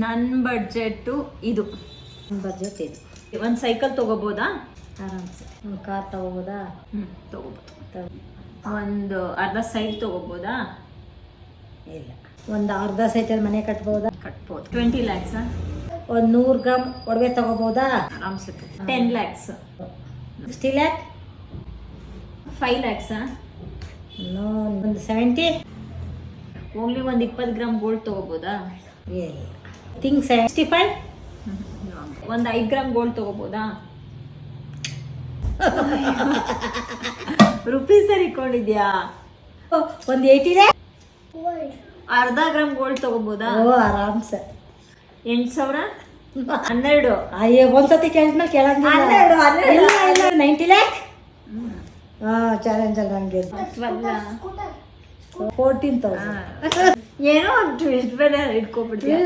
ನನ್ನ ಬಡ್ಜೆಟ್ಟು ಇದು. ಬಜೆಟ್ ಇದು. ಒಂದು ಸೈಕಲ್ ತಗೋಬೋದಾ? ಆರಾಮ್ಸೆ. ಒಂದು ಕಾರ್ ತಗೋಬೋದಾ? ತಗೋಬೋದು. ಒಂದು ಅರ್ಧ ಸೈಟ್ ತಗೋಬೋದಾ? ಇಲ್ಲ. ಒಂದು ಅರ್ಧ ಸೈಟಲ್ಲಿ ಮನೆ ಕಟ್ಬೋದಾ? ಕಟ್ಬೋದು. 20 lakhs. ಒಂದು 100 ಗ್ರಾಮ್ ಒಡವೆ ತಗೋಬೋದಾ? ಆರಾಮ್ಸೆ. 10 lakhs. 60 ಲ್ಯಾಕ್? 5 lakhs. ಒಂದು 70? ಹೋಗ್ಲಿ ಒಂದು 20 ಗ್ರಾಮ್ ಗೋಲ್ಡ್ ತಗೋಬೋದಾ? ಇಲ್ಲ. ಥಿಂಕ್ 65? ಒಂದು 5 ಗ್ರಾಮ್ ಗೋಲ್ಡ್ ತಗೋಬೋದಾ? ರುಪೀಸ್ ಇಟ್ಕೊಂಡಿದ್ಯಾ? ಒಂದು 80 ಲ್ಯಾಕ್? ಅರ್ಧ ಗ್ರಾಮ್ ಗೋಲ್ಡ್ ತಗೋಬೋದಾ? ಓ ಆರಾಮ್ಸೆ. 8,000? 12. ಅಯ್ಯೋ ಒಂದ್ಸತಿ ಕೇಳಿದ್ಮೇಲೆ ಕೇಳಂಗಿಲ್ಲ. 12. ಇಲ್ಲ 90 ಲ್ಯಾಕ್? ಚಾಲೆಂಜ್ ಅಲ್ಲ ನನಗೆ. 14,000. ಏನೋ ಒಂದು ಟ್ವಿಸ್ಟ್ ಬೇರೆ ಇಟ್ಕೊಬಿಡ್ತೀಯ.